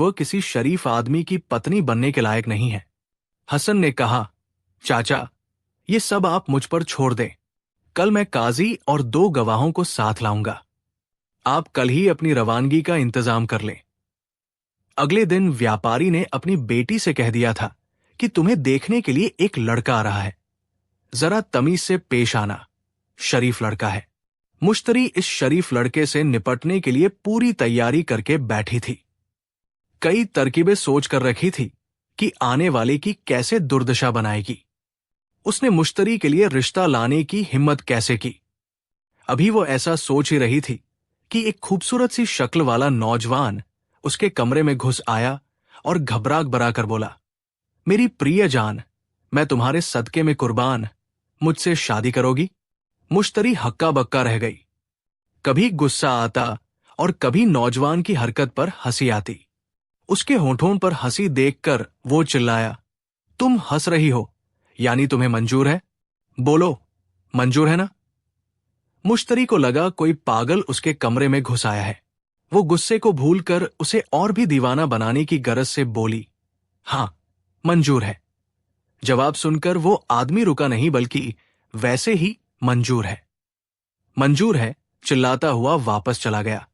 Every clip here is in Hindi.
वह किसी शरीफ आदमी की पत्नी बनने के लायक नहीं है। हसन ने कहा, चाचा, ये सब आप मुझ पर छोड़ दें। कल मैं काजी और 2 गवाहों को साथ लाऊंगा। आप कल ही अपनी रवानगी का इंतजाम कर लें। अगले दिन व्यापारी ने अपनी बेटी से कह दिया था कि तुम्हें देखने के लिए एक लड़का आ रहा है, जरा तमीज से पेश आना, शरीफ लड़का है। मुश्तरी इस शरीफ लड़के से निपटने के लिए पूरी तैयारी करके बैठी थी। कई तरकीबें सोच कर रखी थी कि आने वाले की कैसे दुर्दशा बनाएगी। उसने मुश्तरी के लिए रिश्ता लाने की हिम्मत कैसे की। अभी वो ऐसा सोच ही रही थी कि एक खूबसूरत सी शक्ल वाला नौजवान उसके कमरे में घुस आया और घबरा घबरा कर बोला, मेरी प्रिय जान, मैं तुम्हारे सदके में कुर्बान, मुझसे शादी करोगी? मुश्तरी हक्का बक्का रह गई। कभी गुस्सा आता और कभी नौजवान की हरकत पर हंसी आती। उसके होंठों पर हंसी देखकर वो चिल्लाया, तुम हंस रही हो, यानी तुम्हें मंजूर है? बोलो, मंजूर है ना? मुश्तरी को लगा कोई पागल उसके कमरे में घुस आया है। वो गुस्से को भूलकर उसे और भी दीवाना बनाने की गरज से बोली, हां, मंजूर है। जवाब सुनकर वो आदमी रुका नहीं, बल्कि वैसे ही मंजूर है, मंजूर है चिल्लाता हुआ वापस चला गया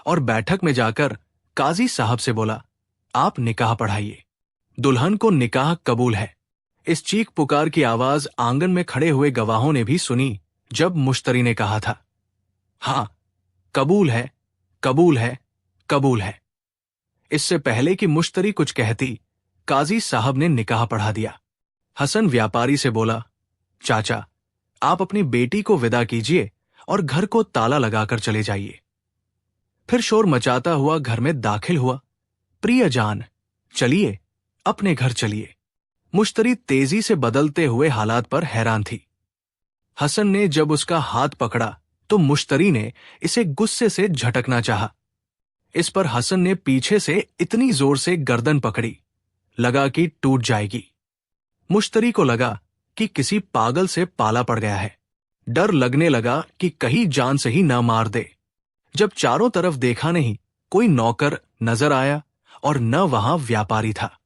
और बैठक में जाकर काजी साहब से बोला, आप निकाह पढ़ाइए। दुल्हन को निकाह कबूल है। इस चीख पुकार की आवाज आंगन में खड़े हुए गवाहों ने भी सुनी जब मुश्तरी ने कहा था, हां, कबूल है, कबूल है, कबूल है। इससे पहले कि मुश्तरी कुछ कहती, काजी साहब ने निकाह पढ़ा दिया। हसन व्यापारी से बोला, चाचा, आप अपनी बेटी को विदा कीजिए और घर को ताला लगाकर चले जाइए। फिर शोर मचाता हुआ घर में दाखिल हुआ, प्रिय जान, चलिए, अपने घर चलिए। मुश्तरी तेजी से बदलते हुए हालात पर हैरान थी। हसन ने जब उसका हाथ पकड़ा तो मुश्तरी ने इसे गुस्से से झटकना चाहा। इस पर हसन ने पीछे से इतनी जोर से गर्दन पकड़ी, लगा कि टूट जाएगी। मुश्तरी को लगा कि किसी पागल से पाला पड़ गया है। डर लगने लगा कि कहीं जान से ही न मार दे। जब चारों तरफ देखा नहीं, कोई नौकर नजर आया और न वहां व्यापारी था।